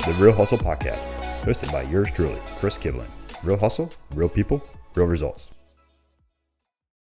the Real Hustle Podcast, hosted by yours truly, Chris Kiblin. Real hustle, real people, real results.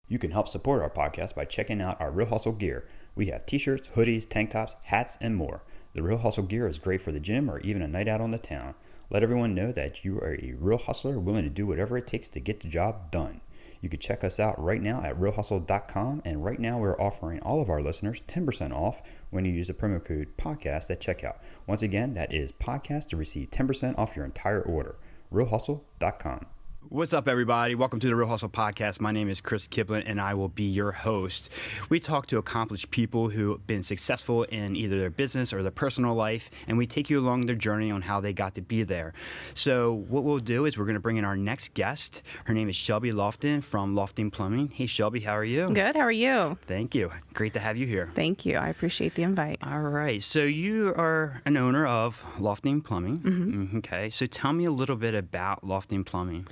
You can help support our podcast by checking out our Real Hustle gear. We have t-shirts, hoodies, tank tops, hats, and more. The Real Hustle gear is great for the gym or even a night out on the town. Let everyone know that you are a real hustler willing to do whatever it takes to get the job done. You can check us out right now at realhustle.com, and right now we're offering all of our listeners 10% off when you use the promo code podcast at checkout. Once again, that is podcast to receive 10% off your entire order. realhustle.com. What's up, everybody? Welcome to the Real Hustle Podcast. My name is Chris Kiblin, and I will be your host. We talk to accomplished people who have been successful in either their business or their personal life, and we take you along their journey on how they got to be there. So what we'll do is we're going to bring in our next guest. Her name is Shelby Lofton from Lofton Plumbing. Hey, Shelby, how are you? Good. How are you? Thank you. Great to have you here. Thank you. I appreciate the invite. All right. So you are an owner of Lofton Plumbing. Mm-hmm. Okay. So tell me a little bit about Lofton Plumbing.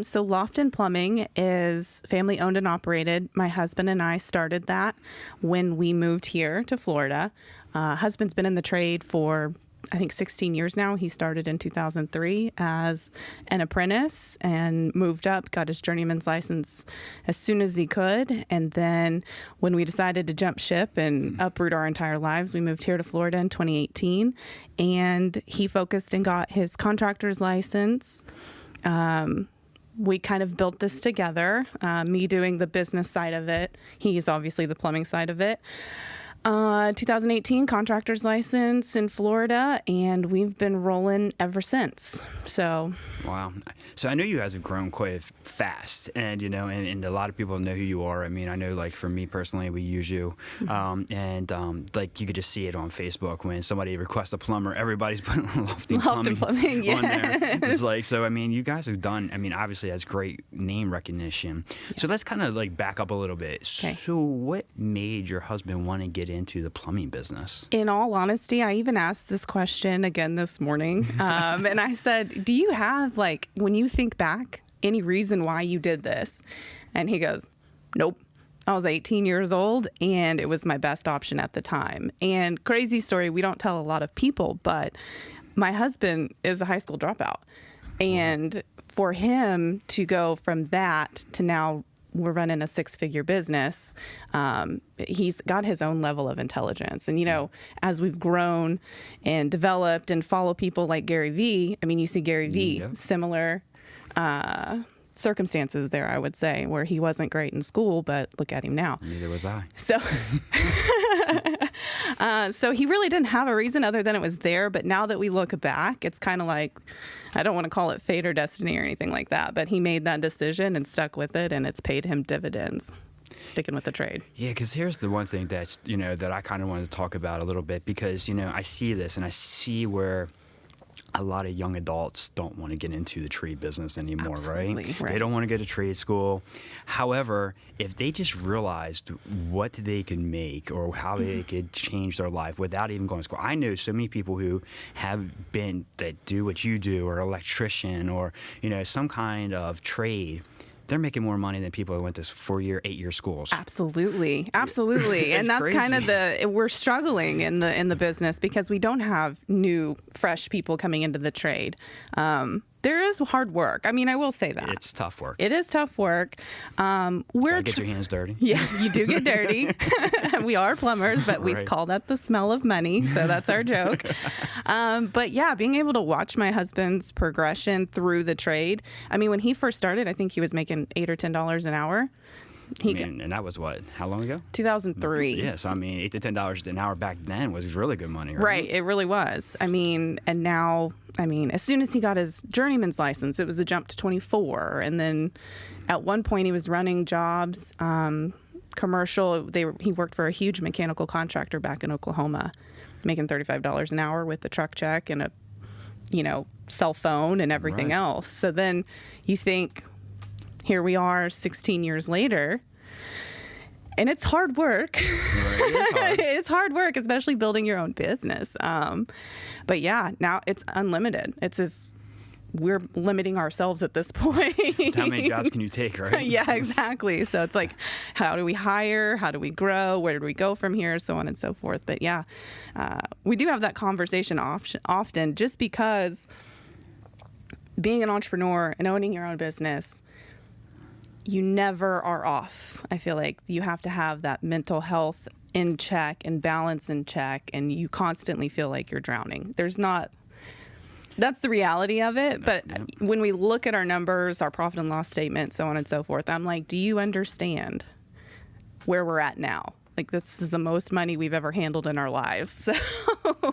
So Lofton Plumbing is family owned and operated. My husband and I started that when we moved here to Florida. Husband's been in the trade for, I think, 16 years now. He started in 2003 as an apprentice and moved up, got his journeyman's license as soon as he could. And then when we decided to jump ship and uproot our entire lives, we moved here to Florida in 2018. And he focused and got his contractor's license. We kind of built this together, me doing the business side of it. He's obviously the plumbing side of it. 2018 contractor's license in Florida, and we've been rolling ever since. So wow. So I know you guys have grown quite fast, and and a lot of people know who you are. I mean, I know, like, for me personally, we use you, like, you could just see it on Facebook when somebody requests a plumber, everybody's putting Lofton Plumbing yes. on there. It's like, so I mean, you guys have done, I mean, obviously that's great name recognition. Yeah. So let's kind of like back up a little bit. Okay. So what made your husband want to get into the plumbing business? In all honesty, I even asked this question again this morning. And I said, do you have, like, when you think back, any reason why you did this? And he goes, nope. I was 18 years old and it was my best option at the time. And crazy story, we don't tell a lot of people, but my husband is a high school dropout. And for him to go from that to now we're running a 6-figure business, he's got his own level of intelligence. And, as we've grown and developed and follow people like Gary Vee, I mean, you see Gary Vee, yeah. Similar circumstances there, I would say, where he wasn't great in school, but look at him now. Neither was I. So, so he really didn't have a reason other than it was there. But now that we look back, it's kind of like, I don't want to call it fate or destiny or anything like that, but he made that decision and stuck with it, and it's paid him dividends, sticking with the trade. Yeah, because here's the one thing that's, that I kind of wanted to talk about a little bit, because, I see this and I see where a lot of young adults don't want to get into the trade business anymore, Absolutely, right? They don't want to go to trade school. However, if they just realized what they can make or how they could change their life without even going to school. I know so many people who have been, that do what you do, or electrician, or, some kind of trade. They're making more money than people who went to 4-year, 8-year schools. Absolutely. And that's crazy. Kind of we're struggling in the business because we don't have new, fresh people coming into the trade. There is hard work. I mean, I will say that. It's tough work. It is tough work. Get your hands dirty. Yeah, you do get dirty. We are plumbers, but we call that the smell of money. So that's our joke. But yeah, being able to watch my husband's progression through the trade. I mean, when he first started, I think he was making $8 or $10 an hour. And that was what? How long ago? 2003. Yes, I mean, $8 to $10 an hour back then was really good money, right? Right, it really was. I mean, and now, as soon as he got his journeyman's license, it was a jump to 24. And then at one point he was running jobs, commercial. He worked for a huge mechanical contractor back in Oklahoma, making $35 an hour with the truck check and a, cell phone and everything else. So then you think, here we are 16 years later, and it's hard work. Right, it's hard work, especially building your own business. But yeah, now it's unlimited. It's as we're limiting ourselves at this point. So how many jobs can you take, right? Yeah, exactly. So it's like, how do we hire? How do we grow? Where do we go from here? So on and so forth. But yeah, we do have that conversation often, just because being an entrepreneur and owning your own business, you never are off. I feel like you have to have that mental health in check and balance in check, and you constantly feel like you're drowning. That's the reality of it. But when we look at our numbers, our profit and loss statement, so on and so forth, I'm like, do you understand where we're at now? Like, this is the most money we've ever handled in our lives. So.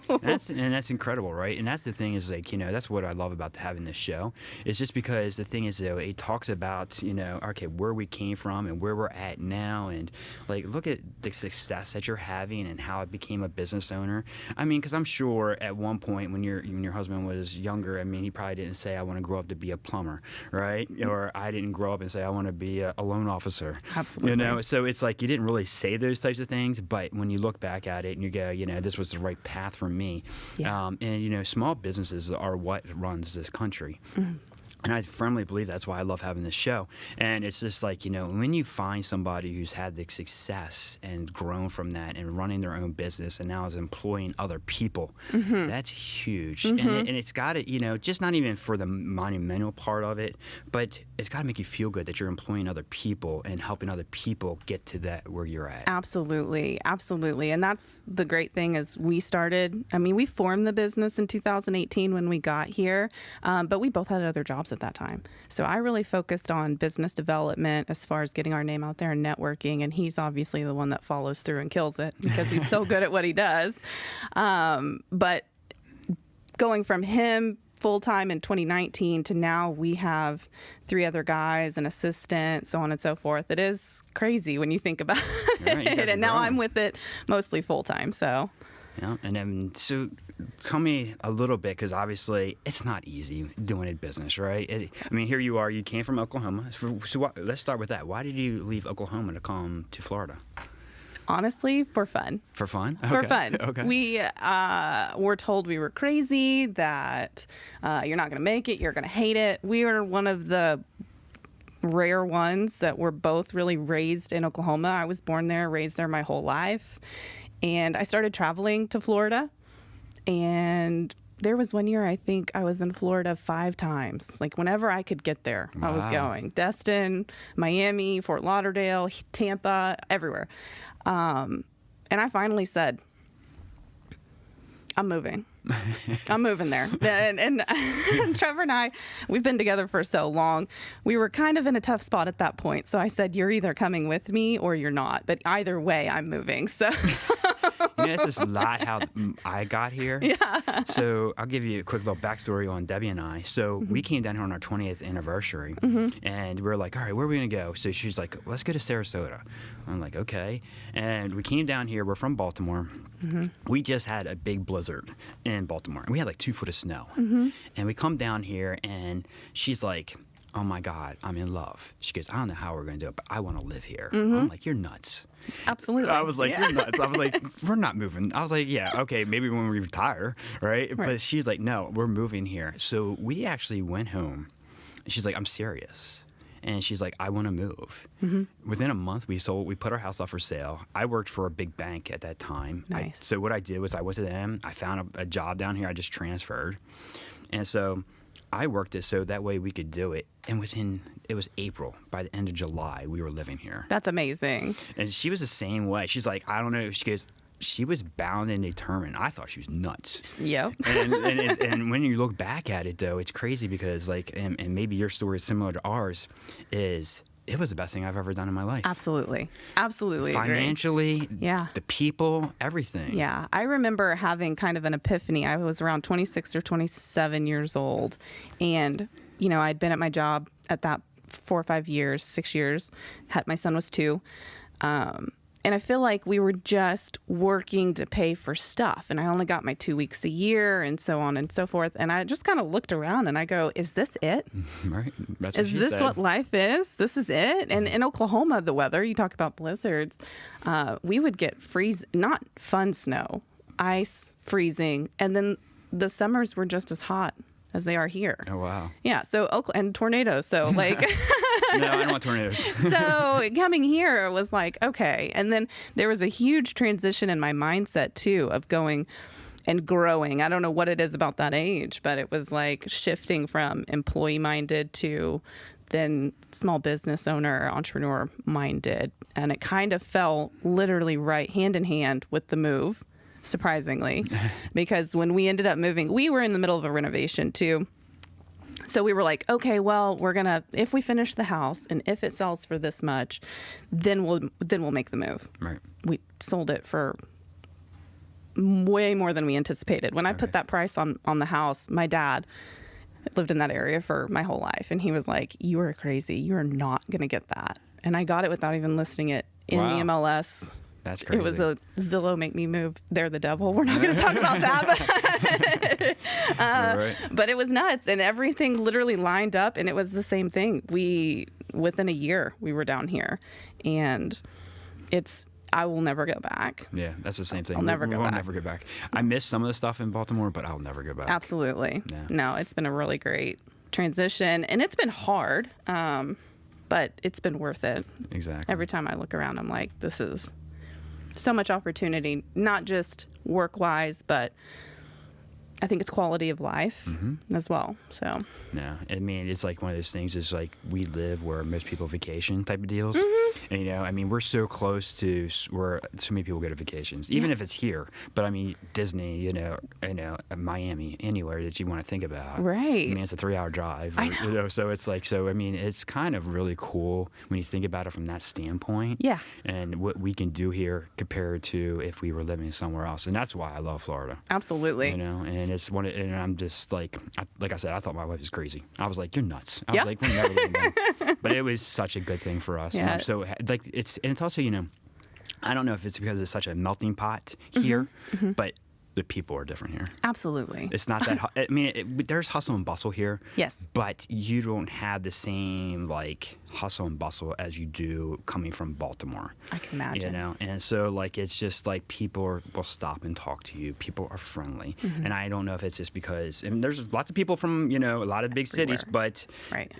And that's incredible, right? And that's the thing is, like, that's what I love about having this show. It's just because the thing is, though, it talks about, okay, where we came from and where we're at now. And, like, look at the success that you're having and how I became a business owner. I mean, because I'm sure at one point when your husband was younger, I mean, he probably didn't say, I want to grow up to be a plumber, right? Or I didn't grow up and say, I want to be a loan officer. Absolutely. So it's like you didn't really say those types of things, but when you look back at it and you go, this was the right path for me. Yeah. And small businesses are what runs this country. Mm-hmm. And I firmly believe that's why I love having this show. And it's just like, when you find somebody who's had the success and grown from that and running their own business and now is employing other people, mm-hmm. that's huge. Mm-hmm. And it's got to, just not even for the monumental part of it, but it's got to make you feel good that you're employing other people and helping other people get to that where you're at. Absolutely. Absolutely. And that's the great thing is we formed the business in 2018 when we got here, but we both had other jobs at that time. So I really focused on business development as far as getting our name out there and networking. And he's obviously the one that follows through and kills it because he's so good at what he does. But going from him full-time in 2019 to now we have 3 other guys, an assistant, so on and so forth. It is crazy when you think about it. And now I'm with it mostly full-time. So. Yeah, and then so tell me a little bit, because obviously it's not easy doing a business, right? Here you are. You came from Oklahoma. So let's start with that. Why did you leave Oklahoma to come to Florida? Honestly, for fun. For fun? Okay. For fun. Okay. We were told we were crazy, that you're not going to make it, you're going to hate it. We were one of the rare ones that were both really raised in Oklahoma. I was born there, raised there my whole life. And I started traveling to Florida, and there was one year I think I was in Florida 5 times. Like whenever I could get there, wow. I was going. Destin, Miami, Fort Lauderdale, Tampa, everywhere. And I finally said, I'm moving. I'm moving there. And Trevor and I, we've been together for so long. We were kind of in a tough spot at that point. So I said, you're either coming with me or you're not. But either way, I'm moving. So that's just not how I got here. Yeah. So I'll give you a quick little backstory on Debbie and I. So mm-hmm. we came down here on our 20th anniversary, mm-hmm. and we were like, all right, where are we going to go? So she's like, let's go to Sarasota. I'm like, okay. And we came down here. We're from Baltimore. Mm-hmm. We just had a big blizzard in Baltimore, and we had like 2 foot of snow. Mm-hmm. And we come down here, and she's like, oh my God, I'm in love. She goes, I don't know how we're going to do it, but I want to live here. Mm-hmm. I'm like, you're nuts. Absolutely. I was like, you're nuts. I was like, we're not moving. I was like, yeah, okay, maybe when we retire, right? But she's like, no, we're moving here. So we actually went home. She's like, I'm serious. And she's like, I want to move. Mm-hmm. Within a month, we put our house up for sale. I worked for a big bank at that time. Nice. So what I did was I went to them. I found a job down here. I just transferred. And so I worked it so that way we could do it. And it was April. By the end of July, we were living here. That's amazing. And she was the same way. She's like, I don't know. She goes, she was bound and determined. I thought she was nuts. Yep. And when you look back at it, though, it's crazy because, like, and maybe your story is similar to ours, is it was the best thing I've ever done in my life. Absolutely. Absolutely. Financially, yeah. The people, everything. Yeah. I remember having kind of an epiphany. I was around 26 or 27 years old. And, I'd been at my job at that 4 or 5 years, 6 years. My son was 2. And I feel like we were just working to pay for stuff. And I only got my 2 weeks a year and so on and so forth. And I just kind of looked around and I go, is this it? Right. That's what is this said. What life is? This is it? And in Oklahoma, the weather, you talk about blizzards, we would get not fun snow, ice, freezing. And then the summers were just as hot as they are here. Oh, wow. Yeah. So and tornadoes. So like, No, I don't want tornadoes. so coming here was like, okay. And then there was a huge transition in my mindset too of going and growing. I don't know what it is about that age, but it was like shifting from employee minded to then small business owner, entrepreneur minded. And it kind of fell literally right hand in hand with the move, surprisingly, because when we ended up moving, we were in the middle of a renovation too. So we were like, okay, well, if we finish the house and if it sells for this much, then we'll make the move. Right. We sold it for way more than we anticipated. When I put that price on the house, my dad lived in that area for my whole life. And he was like, you are crazy. You are not going to get that. And I got it without even listing it in the MLS. That's crazy. It was a Zillow make me move. They're the devil. We're not going to talk about that. But it was nuts. And everything literally lined up. And it was the same thing. Within a year, we were down here. And I will never go back. Yeah, that's the same thing. I'll never go back. We'll never go back. I miss some of the stuff in Baltimore, but I'll never go back. Absolutely. Yeah. No, it's been a really great transition. And it's been hard, but it's been worth it. Exactly. Every time I look around, I'm like, this is so much opportunity, not just work-wise, but I think it's quality of life as well. So no, I mean, it's like one of those things is like we live where most people vacation type of deals. And, I mean, we're so close to where so many people go to vacations, even if it's here. But I mean, Disney, Miami, anywhere that you want to think about. Right. I mean, it's a 3-hour drive. I know. So it's like, I mean, it's kind of really cool when you think about it from that standpoint. Yeah. And what we can do here compared to if we were living somewhere else. And that's why I love Florida. Absolutely. And it's and I'm just like I said, I thought my wife was crazy. I was like, you're nuts. I Yeah. was like, we're never getting married. But it was such a good thing for us. Yeah. And I'm so like it's also I don't know if it's because it's such a melting pot here, but the people are different here. Absolutely. It's not that. I mean, there's hustle and bustle here. Yes. But you don't have the same like hustle and bustle as you do coming from Baltimore. I can imagine. And so like it's just like people will stop and talk to you. People are friendly, and I don't know if it's just because there's lots of people from a lot of big cities, but right.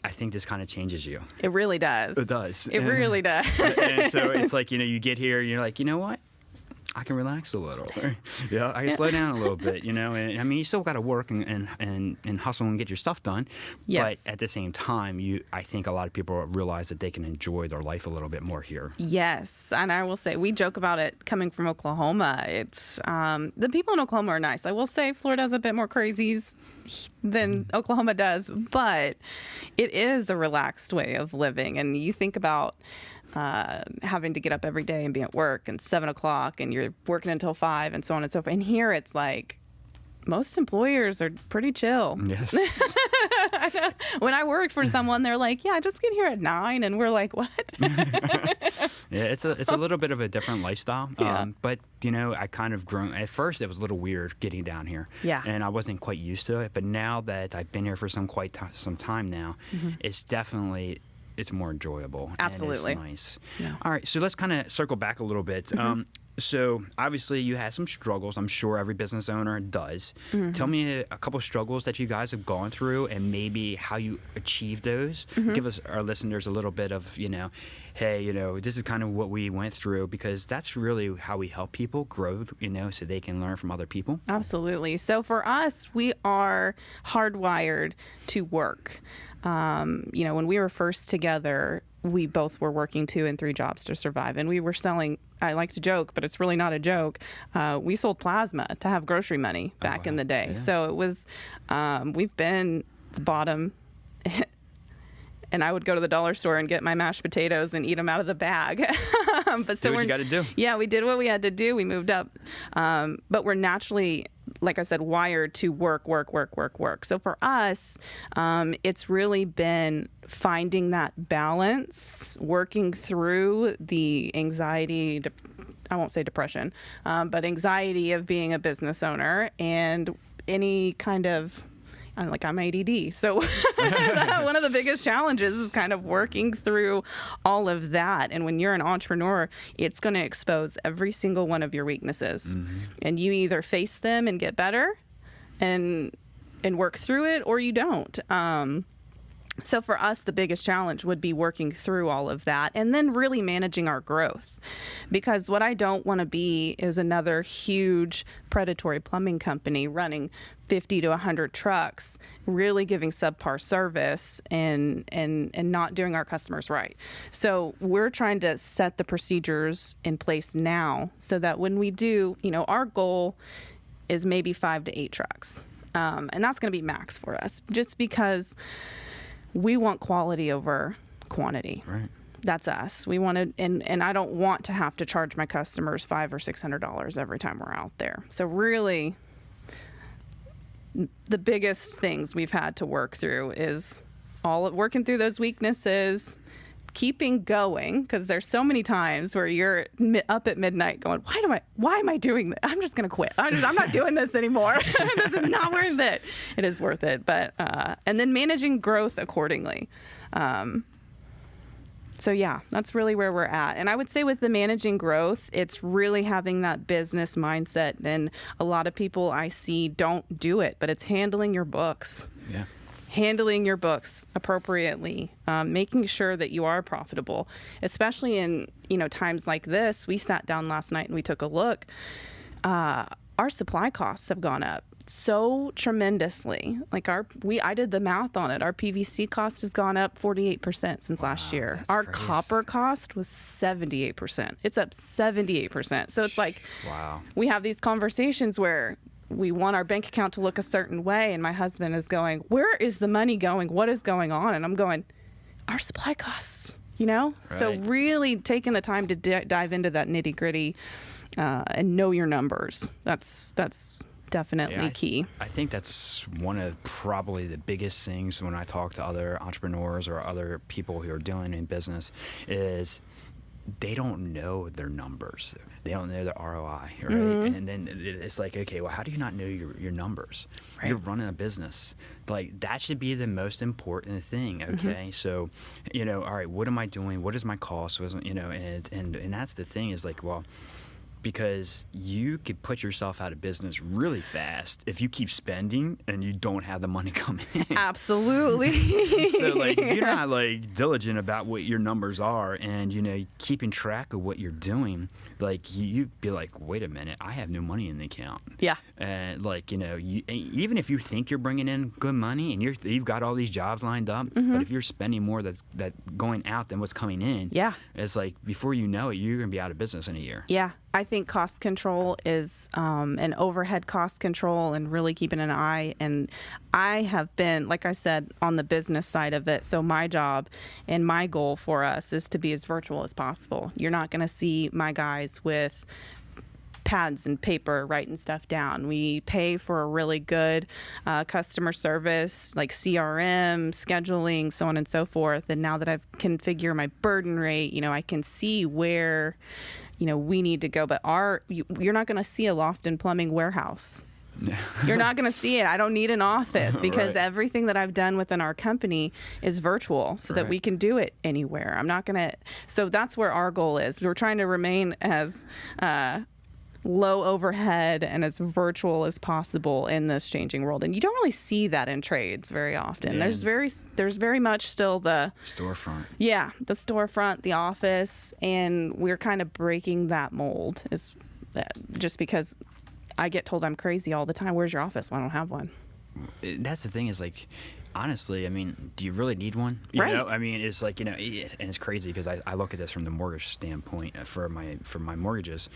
I think this kind of changes you. It really does. It does. It really does. And so it's like you get here and you're like, you know what? I can relax a little. I can slow down a little bit, And I mean, you still got to work and hustle and get your stuff done. Yes. But at the same time, I think a lot of people realize that they can enjoy their life a little bit more here. Yes. And I will say, we joke about it coming from Oklahoma. It's the people in Oklahoma are nice. I will say Florida has a bit more crazies than Oklahoma does, but it is a relaxed way of living. And you think about having to get up every day and be at work and 7 o'clock and you're working until 5 and so on and so forth. And here it's like most employers are pretty chill. Yes. When I worked for someone, they're like, yeah, just get here at 9. And we're like, what? Yeah, it's a little bit of a different lifestyle. Yeah. But, I kind of grown. At first, it was a little weird getting down here. Yeah. And I wasn't quite used to it. But now that I've been here for some time now, it's definitely... it's more enjoyable. Absolutely. And it's nice. Yeah. All right, so let's kind of circle back a little bit. So obviously you had some struggles. I'm sure every business owner does. Tell me a couple of struggles that you guys have gone through and maybe how you achieved those. Give us, our listeners, a little bit of, hey, this is kind of what we went through, because that's really how we help people grow, so they can learn from other people. Absolutely. So for us, we are hardwired to work. When we were first together, we both were working 2 and 3 jobs to survive. And we were selling, I like to joke, but it's really not a joke. We sold plasma to have grocery money back in the day. Yeah. So it was, we've been the bottom. And I would go to the dollar store and get my mashed potatoes and eat them out of the bag. But so do what you got to do. Yeah, we did what we had to do. We moved up. But we're naturally, like I said, wired to work. So for us, it's really been finding that balance, working through the anxiety, I won't say depression, but anxiety of being a business owner and any kind of... I'm ADD. So one of the biggest challenges is kind of working through all of that. And when you're an entrepreneur, it's going to expose every single one of your weaknesses. And you either face them and get better and and work through it, or you don't. So for us, the biggest challenge would be working through all of that and then really managing our growth. Because what I don't want to be is another huge predatory plumbing company running 50 to 100 trucks, really giving subpar service and not doing our customers right. So we're trying to set the procedures in place now so that when we do, our goal is maybe 5 to 8 trucks. And that's going to be max for us, just because we want quality over quantity. Right. That's us. We want to, and I don't want to have to charge my customers $500 or $600 every time we're out there. So really, the biggest things we've had to work through is working through those weaknesses, keeping going, because there's so many times where you're up at midnight going, why am I doing this? I'm just going to quit. I'm not doing this anymore. This is not worth it. It is worth it. But, and then managing growth accordingly. So yeah, that's really where we're at. And I would say with the managing growth, it's really having that business mindset. And a lot of people I see don't do it, but it's handling your books. Yeah. Handling your books appropriately, making sure that you are profitable, especially in times like this. We sat down last night and we took a look. Our supply costs have gone up so tremendously. Like I did the math on it. Our PVC cost has gone up 48% since last year. Our crazy. Copper cost was 78%. It's up 78%. So it's like, wow. We have these conversations where we want our bank account to look a certain way, and my husband is going, where is the money going? What is going on? And I'm going, our supply costs, Right. So really taking the time to dive into that nitty gritty and know your numbers. That's definitely key. I think that's one of probably the biggest things when I talk to other entrepreneurs or other people who are doing in business is they don't know their numbers. They don't know their ROI, right? Mm-hmm. And then it's like, okay, well, how do you not know your numbers? Right. You're running a business. Like, that should be the most important thing, okay? Mm-hmm. So, all right, what am I doing? What is my cost? And that's the thing is like, well, because you could put yourself out of business really fast if you keep spending and you don't have the money coming in. Absolutely. So like if you're not like diligent about what your numbers are and keeping track of what you're doing, like you'd be like, wait a minute, I have no money in the account. Yeah. And even if you think you're bringing in good money and you've got all these jobs lined up, mm-hmm. but if you're spending more that's going out than what's coming in, yeah, it's like before you know it, you're gonna be out of business in a year. Yeah. I think cost control is an overhead cost control and really keeping an eye. And I have been, like I said, on the business side of it. So my job and my goal for us is to be as virtual as possible. You're not going to see my guys with pads and paper writing stuff down. We pay for a really good customer service, like CRM, scheduling, so on and so forth. And now that I can figure my burden rate, I can see where we need to go. But you're not going to see a Lofton Plumbing warehouse. You're not going to see it. I don't need an office because right. Everything that I've done within our company is virtual so that we can do it anywhere. I'm not going to. So that's where our goal is. We're trying to remain as low overhead and as virtual as possible in this changing world. And you don't really see that in trades very often. Yeah. There's very much still the storefront. Yeah, the storefront, the office, and we're kind of breaking that mold. Is just because I get told I'm crazy all the time. Where's your office? Well, I don't have one. That's the thing is like, honestly, I mean, do you really need one? You know? I mean, it's like, and it's crazy because I look at this from the mortgage standpoint for my mortgages.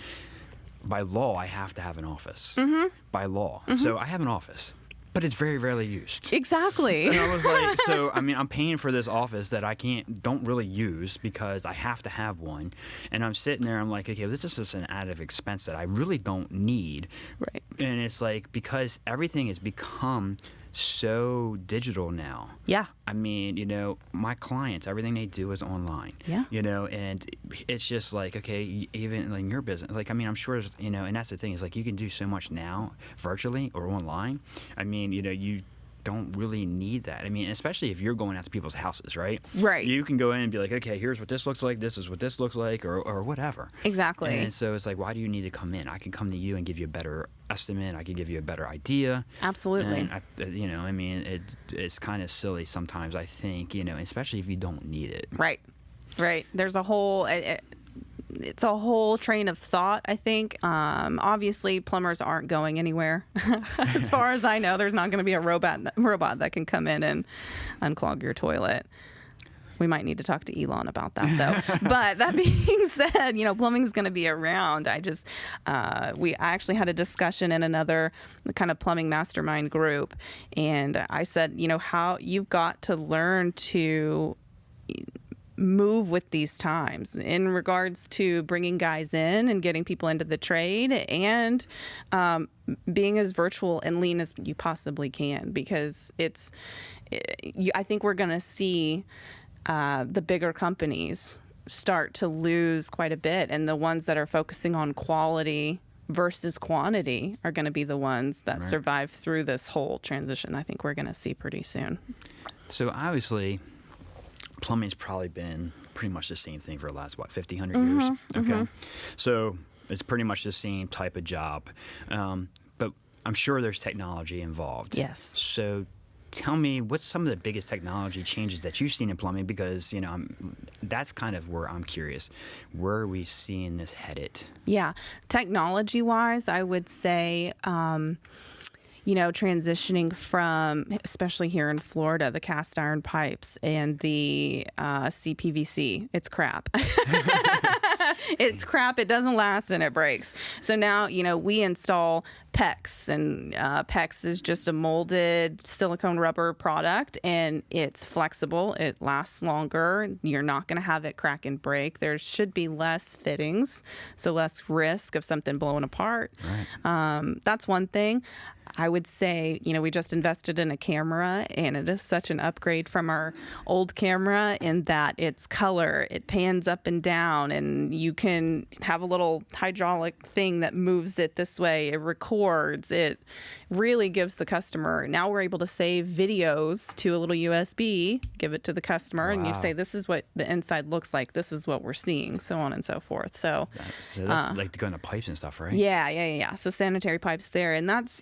By law, I have to have an office. Mm-hmm. By law. Mm-hmm. So I have an office, but it's very rarely used. Exactly. And I was like, so, I mean, I'm paying for this office that I don't really use because I have to have one. And I'm sitting there, I'm like, okay, this is just an added expense that I really don't need. Right. And it's like, because everything has become so digital now. Yeah. I mean, my clients, everything they do is online. Yeah. And it's just like, okay, even in your business, like, I mean, I'm sure, and that's the thing is like, you can do so much now virtually or online. I mean, don't really need that. I mean, especially if you're going out to people's houses, right? Right. You can go in and be like, okay, here's what this looks like. This is what this looks like, or whatever. Exactly. And so it's like, why do you need to come in? I can come to you and give you a better estimate. I can give you a better idea. Absolutely. And I mean, it's kind of silly sometimes, I think, especially if you don't need it. Right. There's a whole... It's a whole train of thought, I think. Obviously, plumbers aren't going anywhere. As far as I know, there's not going to be a robot that can come in and unclog your toilet. We might need to talk to Elon about that, though. But that being said, plumbing is going to be around. I actually had a discussion in another kind of plumbing mastermind group, and I said, how you've got to learn to move with these times in regards to bringing guys in and getting people into the trade, and being as virtual and lean as you possibly can, because I think we're going to see the bigger companies start to lose quite a bit, and the ones that are focusing on quality versus quantity are going to be the ones that survive through this whole transition. I think we're going to see pretty soon. So obviously, plumbing's probably been pretty much the same thing for the last, 50, 100 years? Okay. So it's pretty much the same type of job. But I'm sure there's technology involved. Yes. So tell me, what's some of the biggest technology changes that you've seen in plumbing? Because, that's kind of where I'm curious. Where are we seeing this headed? Yeah. Technology-wise, I would say... transitioning from, especially here in Florida, the cast iron pipes and the CPVC. It's crap. It's crap. It doesn't last and it breaks. So now, we install PEX, and PEX is just a molded silicone rubber product, and it's flexible. It lasts longer. You're not going to have it crack and break. There should be less fittings, so less risk of something blowing apart. Right. That's one thing. I would say, we just invested in a camera, and it is such an upgrade from our old camera in that it's color, it pans up and down, and you can have a little hydraulic thing that moves it this way. It records. It really gives the customer, now we're able to save videos to a little USB, give it to the customer, and you say, this is what the inside looks like. This is what we're seeing, so on and so forth. So that's like going to pipes and stuff, right? Yeah. So sanitary pipes there, and that's,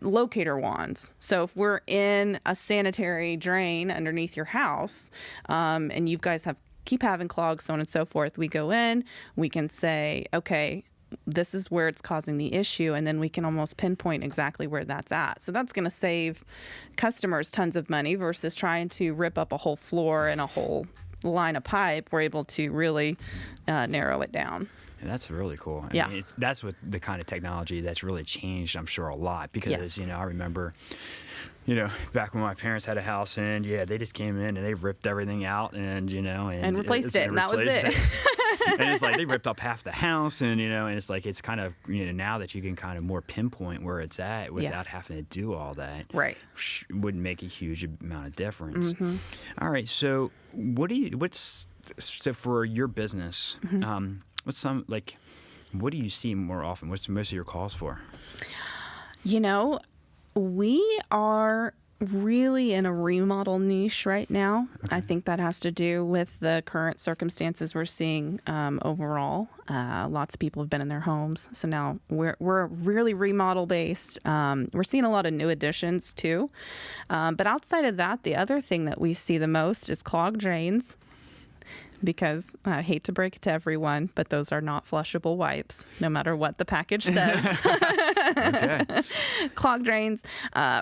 locator wands. So if we're in a sanitary drain underneath your house, and you guys keep having clogs, so on and so forth, we go in, we can say, okay, this is where it's causing the issue, and then we can almost pinpoint exactly where that's at. So that's going to save customers tons of money versus trying to rip up a whole floor and a whole line of pipe. We're able to really narrow it down. And that's really cool. I mean, that's what the kind of technology that's really changed, I'm sure, a lot, because, I remember, back when my parents had a house, and they just came in and they ripped everything out and replaced it, and that was it. And it's like they ripped up half the house, and and it's like it's kind of now that you can kind of more pinpoint where it's at without having to do all that, right? Wouldn't make a huge amount of difference. All right, so what's for your business? What do you see more often? What's most of your calls for? We are really in a remodel niche right now. Okay. I think that has to do with the current circumstances we're seeing overall. Lots of people have been in their homes, so now we're really remodel based. We're seeing a lot of new additions too. But outside of that, the other thing that we see the most is clogged drains. Because I hate to break it to everyone, but those are not flushable wipes, no matter what the package says. Okay. Clogged drains,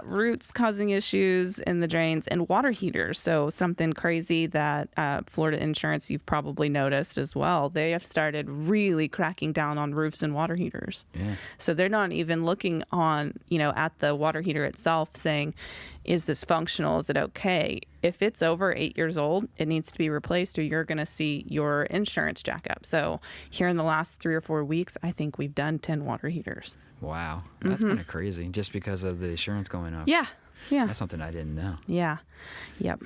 roots causing issues in the drains, and water heaters. So something crazy that Florida Insurance, you've probably noticed as well. They have started really cracking down on roofs and water heaters. Yeah. So they're not even looking on, at the water heater itself saying, is this functional? Is it okay? If it's over 8 years old, it needs to be replaced, or you're going to see your insurance jack up. So here in the last 3 or 4 weeks, I think we've done 10 water heaters. Wow. That's kind of crazy, just because of the insurance going up. Yeah. That's something I didn't know. Yeah. Yep.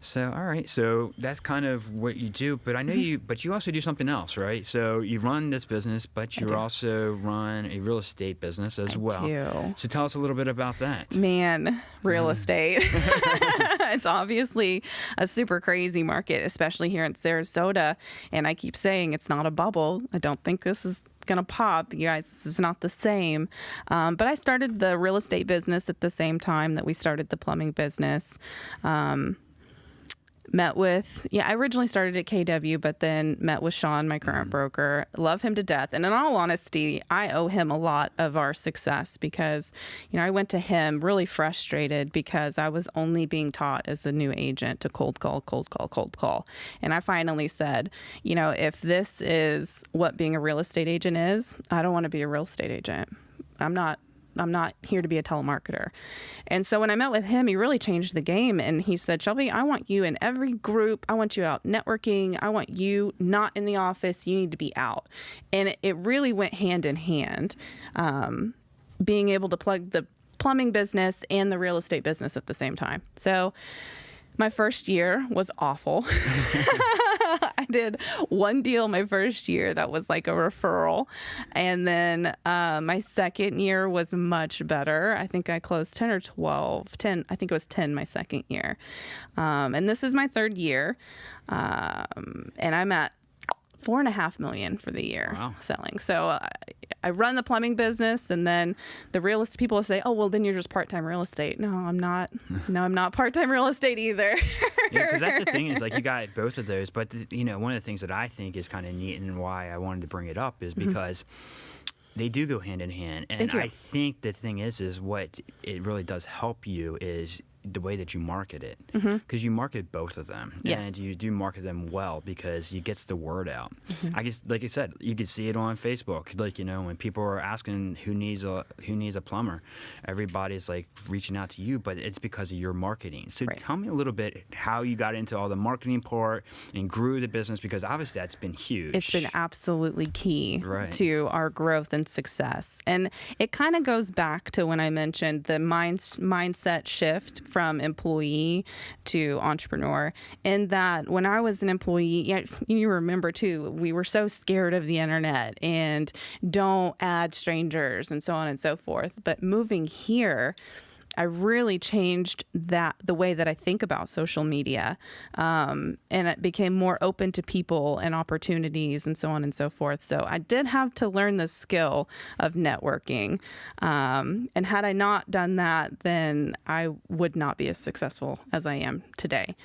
So, all right. So that's kind of what you do. But I know but you also do something else, right? So you run this business, but you also run a real estate business as well. I do. So tell us a little bit about that. Man, real estate. It's obviously a super crazy market, especially here in Sarasota. And I keep saying it's not a bubble. I don't think this is going to pop. You guys, this is not the same. But I started the real estate business at the same time that we started the plumbing business. I originally started at KW, but then met with Sean, my current broker. Love him to death. And in all honesty, I owe him a lot of our success because, I went to him really frustrated because I was only being taught as a new agent to cold call. And I finally said, if this is what being a real estate agent is, I don't want to be a real estate agent. I'm not here to be a telemarketer. And so when I met with him, he really changed the game. And he said, Shelby, I want you in every group. I want you out networking. I want you not in the office. You need to be out. And it really went hand in hand, being able to plug the plumbing business and the real estate business at the same time. So my first year was awful. I did one deal my first year that was like a referral. And then my second year was much better. I think I closed 10 or 12. 10. I think it was 10 my second year. And this is my third year. And I'm at $4.5 million for the year selling. So I run the plumbing business, and then the real estate people will say, "Oh, well, then you're just part-time real estate." No, I'm not. No, I'm not part-time real estate either. Yeah, because that's the thing is like you got both of those. But one of the things that I think is kind of neat and why I wanted to bring it up is because they do go hand in hand. And I think the thing is what it really does help you is the way that you market it, because you market both of them, and you do market them well because it gets the word out. I guess, like I said, you could see it on Facebook. Like when people are asking who needs a plumber, everybody's like reaching out to you, but it's because of your marketing. So tell me a little bit how you got into all the marketing part and grew the business, because obviously that's been huge. It's been absolutely key to our growth and success, and it kind of goes back to when I mentioned the mindset shift from employee to entrepreneur. And that when I was an employee, you remember too, we were so scared of the internet and don't add strangers and so on and so forth. But moving here, I really changed the way that I think about social media. And it became more open to people and opportunities and so on and so forth. So I did have to learn the skill of networking. And had I not done that, then I would not be as successful as I am today.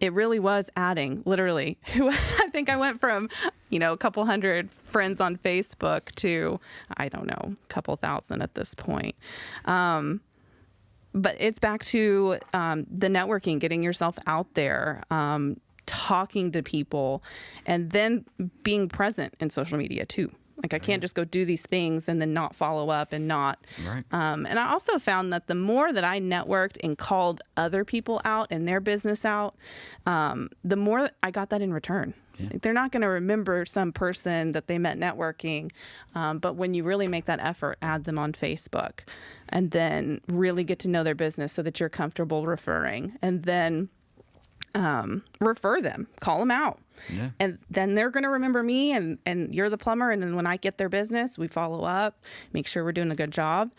It really was adding, literally. I think I went from, a couple hundred friends on Facebook to, I don't know, a couple thousand at this point. But it's back to the networking, getting yourself out there, talking to people, and then being present in social media too. Like I can't just go do these things and then not follow up and not. And I also found that the more that I networked and called other people out and their business out, the more I got that in return. Like they're not going to remember some person that they met networking, but when you really make that effort, add them on Facebook and then really get to know their business so that you're comfortable referring, and then refer them, call them out. And then they're going to remember me, and you're the plumber. And then when I get their business, we follow up, make sure we're doing a good job.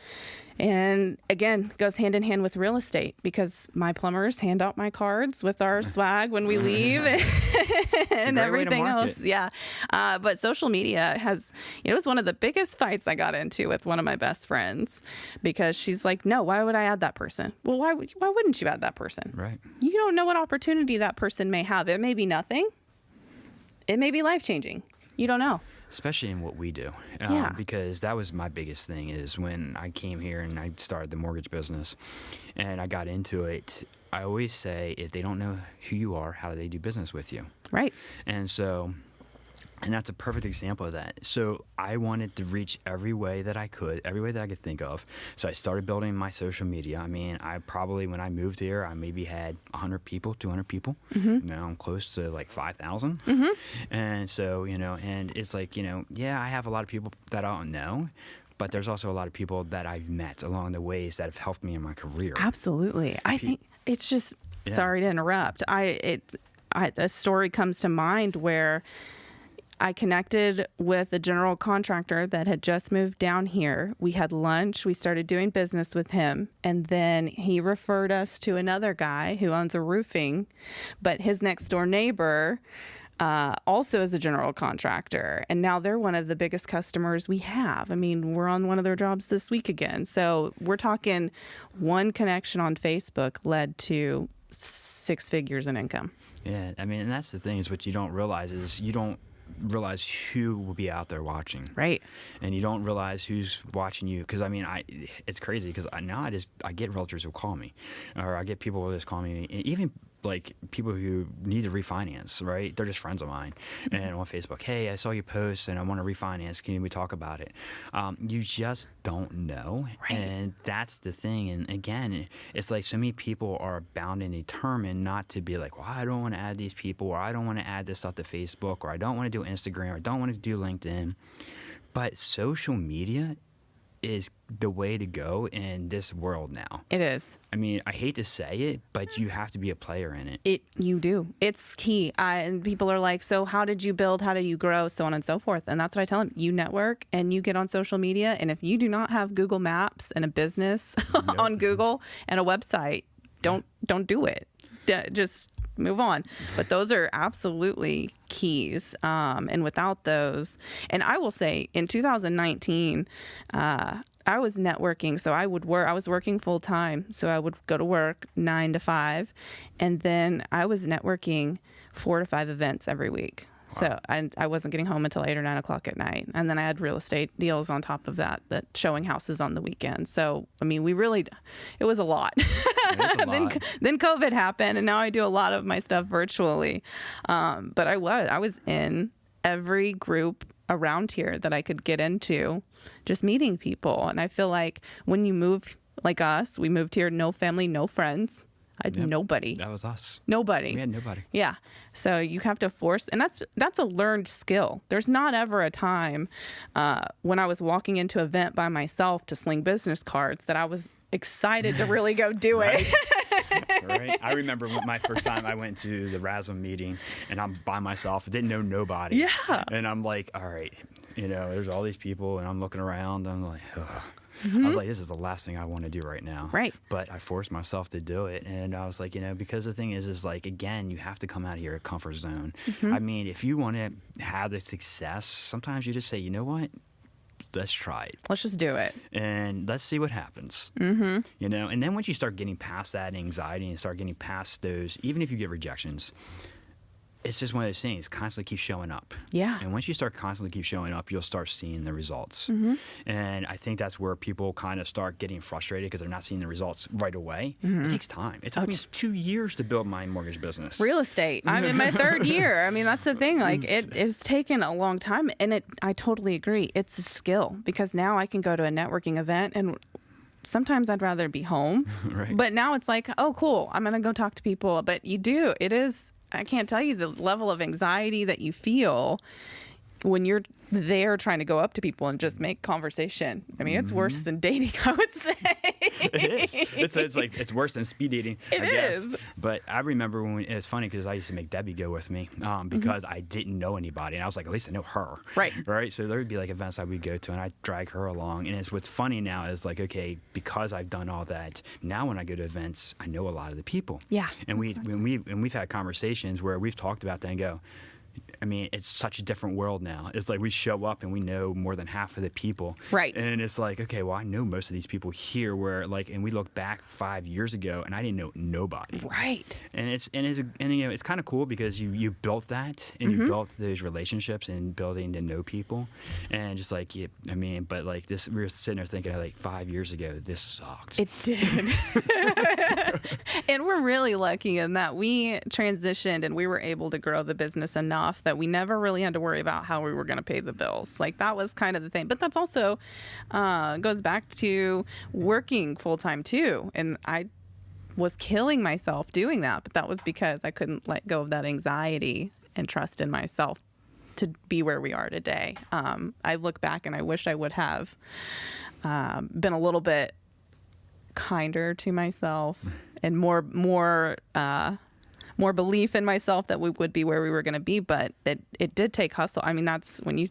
And again, goes hand in hand with real estate, because my plumbers hand out my cards with our swag when we leave and everything else. But social media it was one of the biggest fights I got into with one of my best friends, because she's like, no, why would I add that person? Well, why wouldn't you add that person? Right. You don't know what opportunity that person may have. It may be nothing. It may be life-changing. You don't know. Especially in what we do. Because that was my biggest thing is when I came here and I started the mortgage business and I got into it, I always say, if they don't know who you are, how do they do business with you? Right. And that's a perfect example of that. So I wanted to reach every way that I could think of. So I started building my social media. I mean, I probably, when I moved here, I maybe had 100 people, 200 people. Now I'm close to like 5,000. And so, and it's like, I have a lot of people that I don't know, but there's also a lot of people that I've met along the ways that have helped me in my career. Absolutely. I think it's just Sorry to interrupt. A story comes to mind where I connected with a general contractor that had just moved down here. We had lunch. We started doing business with him. And then he referred us to another guy who owns a roofing, but his next door neighbor also is a general contractor. And now they're one of the biggest customers we have. I mean, we're on one of their jobs this week again. So we're talking one connection on Facebook led to 6 figures in income. Yeah, I mean, and that's the thing is what you don't realize is you don't realize who will be out there watching. Right. And you don't realize who's watching you. Because, I mean, it's crazy because now I get realtors who call me, or I get people who just call me, even like people who need to refinance, right? They're just friends of mine. And on Facebook, hey, I saw your post and I want to refinance. Can we talk about it? You just don't know. Right. And that's the thing. And again, it's like so many people are bound and determined not to be like, well, I don't want to add these people, or I don't want to add this stuff to Facebook, or I don't want to do Instagram, or I don't want to do LinkedIn. But social media is the way to go in this world now. It is. I mean, I hate to say it, but you have to be a player in it. You do. It's key. And people are like, so how did you build? How did you grow? So on and so forth. And that's what I tell them. You network and you get on social media. And if you do not have Google Maps and a business on Google and a website, don't do it. Just move on. But those are absolutely keys. And without those, and I will say in 2019, I was networking. So I was working full time. So I would go to work 9 to 5. And then I was networking 4 to 5 events every week. Wow. So I wasn't getting home until 8 or 9 o'clock at night. And then I had real estate deals on top of that showing houses on the weekend. So, I mean, it was a lot. Then COVID happened, and now I do a lot of my stuff virtually. But I was in every group around here that I could get into, just meeting people. And I feel like when you move like us, we moved here, no family, no friends. I had nobody. That was us. Nobody. We had nobody. Yeah. So you have to force, and that's a learned skill. There's not ever a time when I was walking into an event by myself to sling business cards that I was excited to really go do it. Right. I remember my first time I went to the RASM meeting, and I'm by myself, didn't know nobody. Yeah. And I'm like, all right, there's all these people, and I'm looking around, I'm like, ugh. Mm-hmm. I was like, this is the last thing I want to do right now. Right. But I forced myself to do it. And I was like, because the thing is like, again, you have to come out of your comfort zone. Mm-hmm. I mean, if you want to have the success, sometimes you just say, you know what? Let's try it. Let's just do it. And let's see what happens. Mm-hmm. And then once you start getting past that anxiety and start getting past those, even if you get rejections, it's just one of those things, constantly keep showing up. Yeah. And once you start constantly keep showing up, you'll start seeing the results. Mm-hmm. And I think that's where people kind of start getting frustrated because they're not seeing the results right away. Mm-hmm. It takes time. It took me 2 years to build my mortgage business. Real estate. I'm in my 3rd year. I mean, that's the thing. Like, it's taken a long time. And I totally agree. It's a skill because now I can go to a networking event and sometimes I'd rather be home. Right. But now it's like, oh, cool. I'm going to go talk to people. But it is. I can't tell you the level of anxiety that you feel when you're there trying to go up to people and just make conversation. I mean, it's worse than dating, I would say. It is. It's worse than speed dating, I guess. Is. But I remember it's funny because I used to make Debbie go with me because I didn't know anybody. And I was like, at least I know her. Right. So there would be like events that we'd go to and I'd drag her along. And what's funny now is like, okay, because I've done all that, now when I go to events, I know a lot of the people. Yeah. And we've had conversations where we've talked about that and go, I mean, it's such a different world now. It's like we show up and we know more than half of the people. Right. And it's like, okay, well, I know most of these people here and we look back 5 years ago and I didn't know nobody. Right. And it's kind of cool because you built that and you built those relationships and building to know people. And just like, but like this, we were sitting there thinking like 5 years ago, this sucked. It did. And we're really lucky in that we transitioned and we were able to grow the business enough that we never really had to worry about how we were going to pay the bills. Like that was kind of the thing. But that's also goes back to working full time too. And I was killing myself doing that. But that was because I couldn't let go of that anxiety and trust in myself to be where we are today. I look back and I wish I would have been a little bit kinder to myself and more belief in myself that we would be where we were going to be. But it did take hustle. I mean, that's when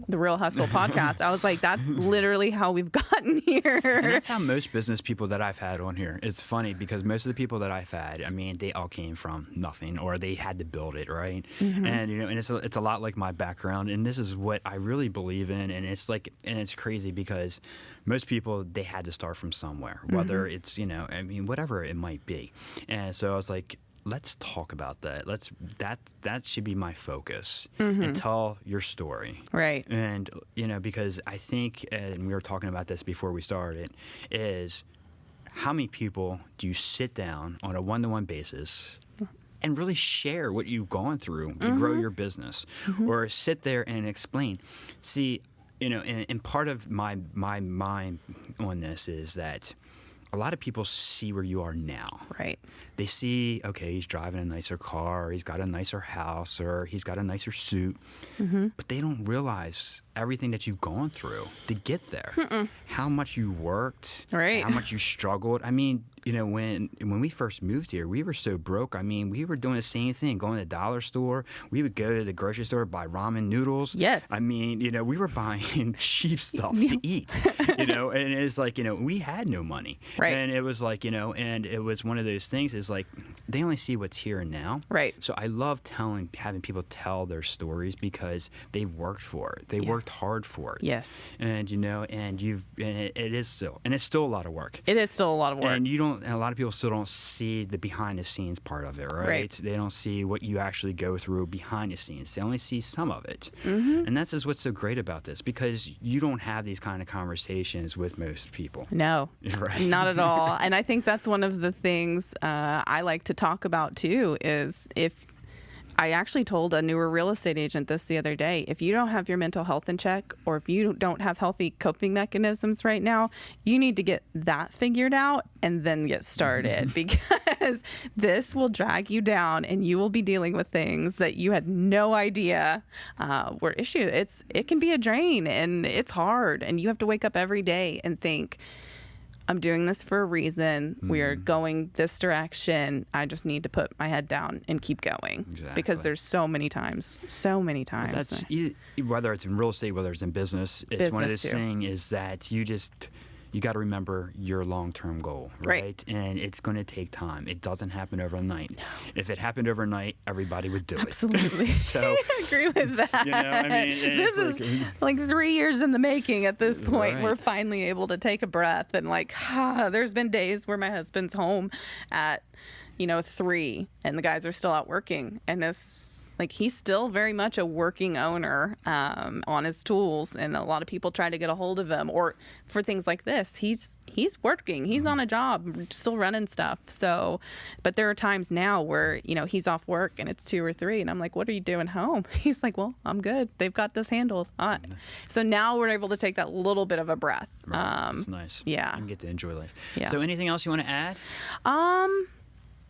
the Real Hustle podcast, I was like, that's literally how we've gotten here. And that's how most business people that I've had on here. It's funny because most of the people that I've had, I mean, they all came from nothing, or they had to build it, right? Mm-hmm. And and it's a lot like my background, and this is what I really believe in. And it's crazy because most people, they had to start from somewhere, whether it's I mean, whatever it might be. And so I was like, let's talk about that. That should be my focus, and tell your story. Right. And, because I think, and we were talking about this before we started, is how many people do you sit down on a one-to-one basis and really share what you've gone through to grow your business, or sit there and explain? See, and part of my mind on this is that a lot of people see where you are now. Right. They see, okay, he's driving a nicer car, or he's got a nicer house, or he's got a nicer suit, but they don't realize everything that you've gone through to get there. How much you worked, right, how much you struggled. I mean, when we first moved here, we were so broke. I mean, we were doing the same thing, going to the dollar store. We would go to the grocery store, buy ramen noodles. Yes. I mean, we were buying cheap stuff to eat, and it's like, we had no money. Right. And it was like, and it was one of those things is like, they only see what's here and now. Right. So I love having people tell their stories because they've worked for it. They worked hard for it. Yes. And, it's still a lot of work. It is still a lot of work. And a lot of people still don't see the behind the scenes part of it, right? They don't see what you actually go through behind the scenes. They only see some of it. And that's just what's so great about this, because you don't have these kind of conversations with most people. No, right. Not at all. And I think that's one of the things I like to talk about too, is if I actually told a newer real estate agent this the other day, if you don't have your mental health in check, or if you don't have healthy coping mechanisms right now, you need to get that figured out and then get started, because this will drag you down and you will be dealing with things that you had no idea were issues. It can be a drain, and it's hard, and you have to wake up every day and think, I'm doing this for a reason. We are going this direction. I just need to put my head down and keep going. Exactly. Because there's so many times. Well, that's whether it's in real estate, whether it's in business, it's one of those things is that you got to remember your long-term goal, right? And it's going to take time. It doesn't happen overnight. No. If it happened overnight, everybody would do it. Absolutely. So I agree with that. I mean, this is like 3 years in the making at this point. Right. We're finally able to take a breath, and there's been days where my husband's home at 3 and the guys are still out working, and he's still very much a working owner on his tools, and a lot of people try to get a hold of him, or for things like this, he's working, he's on a job, still running stuff. So, but there are times now where he's off work and it's 2 or 3, and I'm like, "What are you doing home?" He's like, "Well, I'm good. They've got this handled." So now we're able to take that little bit of a breath. Right. That's nice. Yeah, you can get to enjoy life. Yeah. So, anything else you want to add?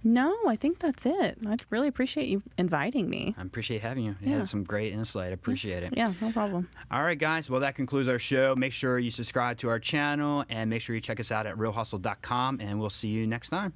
No, I think that's it. I really appreciate you inviting me. I appreciate having you. You had some great insight. I appreciate it. Yeah, no problem. All right, guys. Well, that concludes our show. Make sure you subscribe to our channel, and make sure you check us out at realhustle.com, and we'll see you next time.